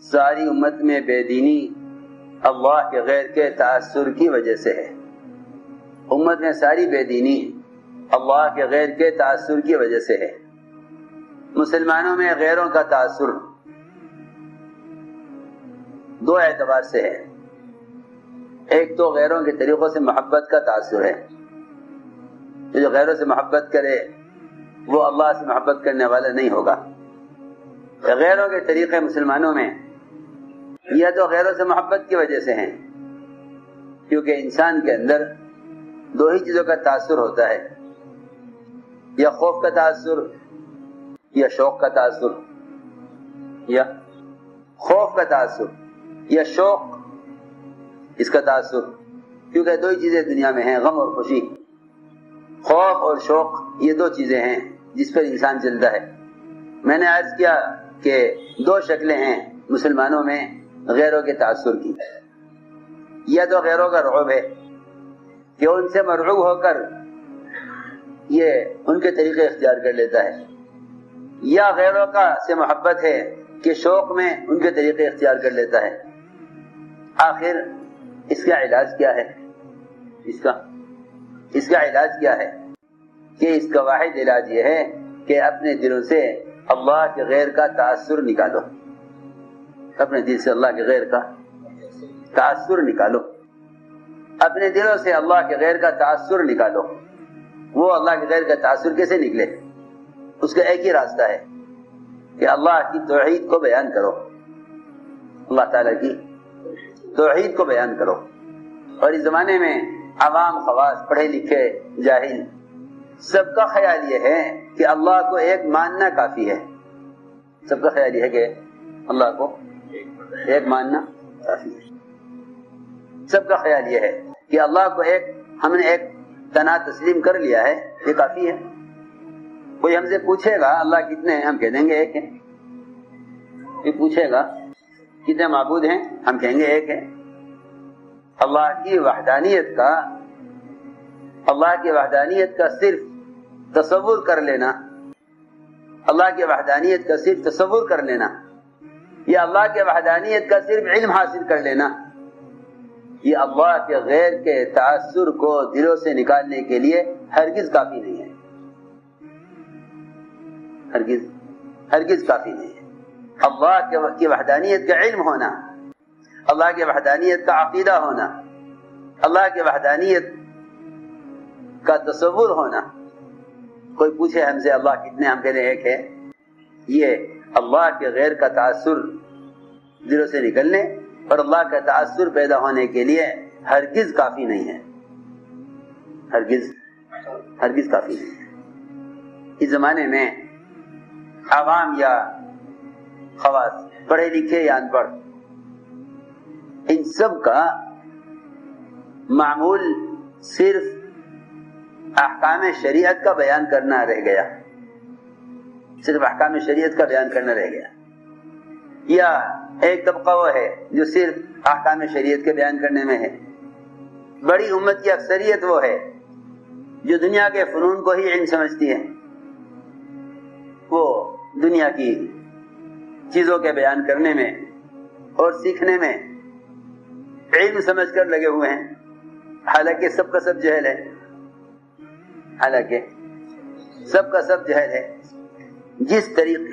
ساری امت میں بے دینی اللہ کے غیر کے تاثر کی وجہ سے ہے. امت میں ساری بے دینی اللہ کے غیر کے تاثر کی وجہ سے ہے. مسلمانوں میں غیروں کا تاثر دو اعتبار سے ہے. ایک تو غیروں کے طریقوں سے محبت کا تاثر ہے. جو غیروں سے محبت کرے وہ اللہ سے محبت کرنے والا نہیں ہوگا. غیروں کے طریقے مسلمانوں میں یا تو غیروں سے محبت کی وجہ سے ہیں، کیونکہ انسان کے اندر دو ہی چیزوں کا تاثر ہوتا ہے، یا خوف کا تاثر یا شوق کا تاثر، یا خوف کا تاثر یا شوق اس کا تاثر. کیونکہ دو ہی چیزیں دنیا میں ہیں، غم اور خوشی. خوف اور شوق یہ دو چیزیں ہیں جس پر انسان چلتا ہے. میں نے عرض کیا کہ دو شکلیں ہیں مسلمانوں میں غیروں کے تاثر کی. یا تو غیروں کا رعب ہے کہ ان سے مرعوب ہو کر یہ ان کے طریقے اختیار کر لیتا ہے، یا غیروں کا سے محبت ہے کہ شوق میں ان کے طریقے اختیار کر لیتا ہے. آخر اس کا علاج کیا ہے؟ اس کا علاج کیا ہے؟ کہ اس کا واحد علاج یہ ہے کہ اپنے دلوں سے اللہ کے غیر کا تاثر نکالو. اپنے دل سے اللہ کے غیر کا تاثر نکالو. اپنے دلوں سے اللہ کے غیر کا تاثر نکالو. وہ اللہ کے غیر کا تاثر کیسے نکلے؟ اس کا ایک ہی راستہ ہے کہ اللہ کی توحید کو بیان کرو. اللہ تعالیٰ کی توحید کو بیان کرو. اور اس زمانے میں عوام خواص، پڑھے لکھے، جاہل، سب کا خیال یہ ہے کہ اللہ کو ایک ماننا کافی ہے. سب کا خیال یہ ہے کہ اللہ کو ایک ماننا کافی ہے. سب کا خیال یہ ہے کہ اللہ کو ہم نے ایک تنہا تسلیم کر لیا ہے، یہ کافی ہے. کوئی ہم سے پوچھے گا اللہ کتنے ہیں، ہم کہہ دیں گے ایک ہے. کوئی پوچھے گا کتنے معبود ہیں، ہم کہیں گے ایک ہے. اللہ کی وحدانیت کا صرف تصور کر لینا، اللہ کی وحدانیت کا صرف تصور کر لینا، یا اللہ کی وحدانیت کا صرف علم حاصل کر لینا، یہ اللہ کے غیر کے تاثر کو دلوں سے نکالنے کے لیے ہرگز کافی نہیں ہے. ہرگز کافی نہیں ہے. اللہ کی وحدانیت کا علم ہونا، اللہ کی وحدانیت کا عقیدہ ہونا، اللہ کی وحدانیت کا تصور ہونا. کوئی پوچھے ہم سے اللہ کتنے، ہم کہتے ہیں ایک ہے. یہ اللہ کے غیر کا تاثر دلوں سے نکلنے اور اللہ کا تاثر پیدا ہونے کے لیے ہرگز کافی نہیں ہے. ہرگز کافی نہیں ہے. اس زمانے میں عوام یا خواص، پڑھے لکھے یا ان پڑھ، ان سب کا معمول صرف احکام شریعت کا بیان کرنا رہ گیا. صرف احکام شریعت کا بیان کرنا رہ گیا. یا ایک طبقہ وہ ہے جو صرف احکام شریعت کے بیان کرنے میں ہے. بڑی امت کی اکثریت وہ ہے جو دنیا کے فنون کو ہی علم سمجھتی ہے. وہ دنیا کی چیزوں کے بیان کرنے میں اور سیکھنے میں علم سمجھ کر لگے ہوئے ہیں، حالانکہ سب کا سب جہل ہے.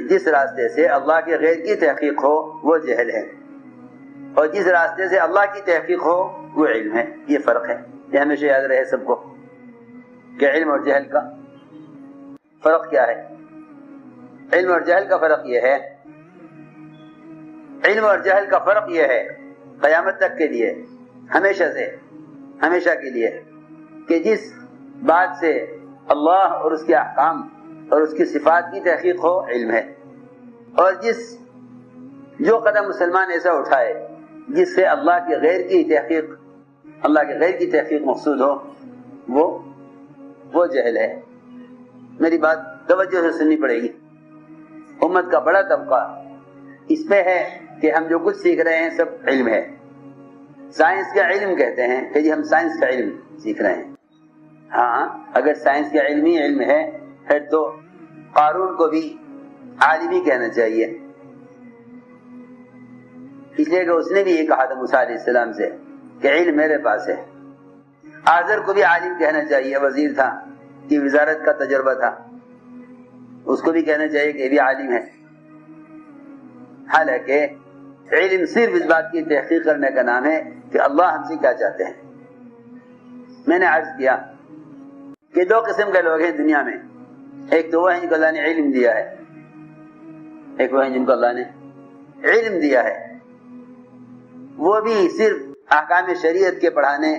جس راستے سے اللہ کے غیر کی تحقیق ہو وہ جہل ہے، اور جس راستے سے اللہ کی تحقیق ہو وہ علم ہے. یہ فرق ہے. یہ ہمیشہ یاد رہے سب کو کہ علم اور جہل کا فرق کیا ہے. علم اور جہل کا فرق یہ ہے، علم اور جہل کا فرق یہ ہے قیامت تک کے لیے، ہمیشہ کے لیے، کہ جس بات سے اللہ اور اس کے احکام اور اس کی صفات کی تحقیق ہو علم ہے، اور جو قدم مسلمان ایسا اٹھائے جس سے اللہ کے غیر کی تحقیق مقصود ہو وہ جہل ہے. میری بات توجہ سے سننی پڑے گی. امت کا بڑا طبقہ اس پہ ہے کہ ہم جو کچھ سیکھ رہے ہیں سب علم ہے. سائنس کا علم کہتے ہیں کہ جی ہم سائنس کا علم سیکھ رہے ہیں. ہاں، اگر سائنس کا علم ہی علم ہے پھر تو قارون کو بھی عالم ہی کہنا چاہیے. اس لیے کہ اس نے بھی یہ کہا تھا موسیٰ علیہ السلام سے کہ علم میرے پاس ہے. آزر کو بھی عالم کہنا چاہیے، وزیر تھا کہ وزارت کا تجربہ تھا، اس کو بھی کہنا چاہیے کہ یہ بھی عالم ہے. حالانکہ علم صرف اس بات کی تحقیق کرنے کا نام ہے کہ اللہ ہم سے کیا چاہتے ہیں. میں نے عرض کیا کہ دو قسم کے لوگ ہیں دنیا میں، ایک تو وہ ہیں جن کو اللہ نے علم دیا ہے، ایک وہ ہیں جن کو اللہ نے علم دیا ہے، وہ بھی صرف احکام شریعت کے پڑھانے،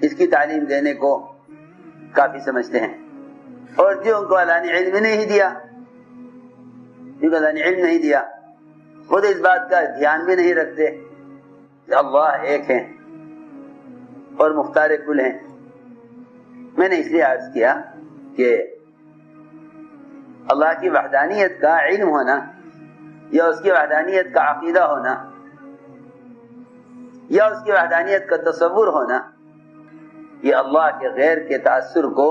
اس کی تعلیم دینے کو کافی سمجھتے ہیں. اور جو ان کو اللہ نے علم نہیں دیا، جن کو اللہ نے علم نہیں دیا، وہ تو اس بات کا دھیان بھی نہیں رکھتے کہ اللہ ایک ہے اور مختار کل ہیں. میں نے اس لیے عرض کیا کہ اللہ کی وحدانیت کا علم ہونا یا اس کی وحدانیت کا عقیدہ ہونا یا اس کی وحدانیت کا تصور ہونا، یہ اللہ کے غیر کے تاثر کو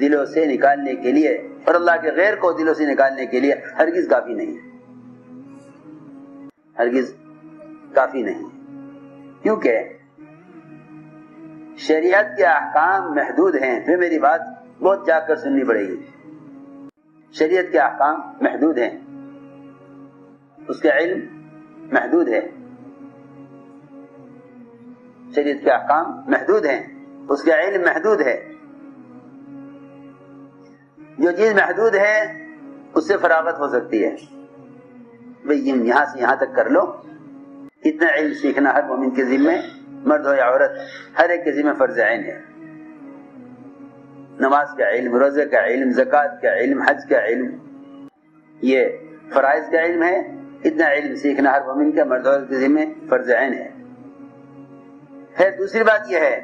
دلوں سے نکالنے کے لیے اور اللہ کے غیر کو دلوں سے نکالنے کے لیے ہرگز کافی نہیں، ہرگز کافی نہیں. کیونکہ شریعت کے احکام محدود ہیں. تو میری بات بہت جا کر سننی پڑے گی. شریعت کے احکام محدود ہیں، اس کا علم محدود ہے. شریعت کے احکام محدود ہیں، اس کا علم محدود ہے. جو چیز محدود ہے اس سے فراغت ہو سکتی ہے. بھئی یہاں سے یہاں تک کر لو. اتنا علم سیکھنا ہر مومن کے ذمہ، مرد ہو یا عورت، ہر ایک کے ذمہ فرض عین ہے. نماز کا علم، روزے کا علم، زکوٰۃ کا علم، حج کا علم، یہ فرائض کا علم ہے. اتنا علم سیکھنا ہر مومن کا مرد عورت کے ذمہ فرض عین ہے. پھر دوسری بات یہ ہے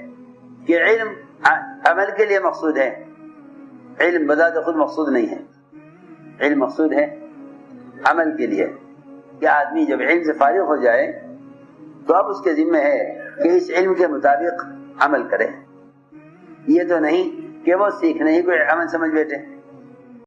کہ علم عمل کے لیے مقصود ہے. علم بذات خود مقصود نہیں ہے. علم مقصود ہے عمل کے لیے، کہ آدمی جب علم سے فارغ ہو جائے تو اب اس کے ذمہ ہے کہ اس علم کے مطابق عمل کرے. یہ تو نہیں کہ وہ سیکھنے ہی کوئی عمل سمجھ بیٹھے.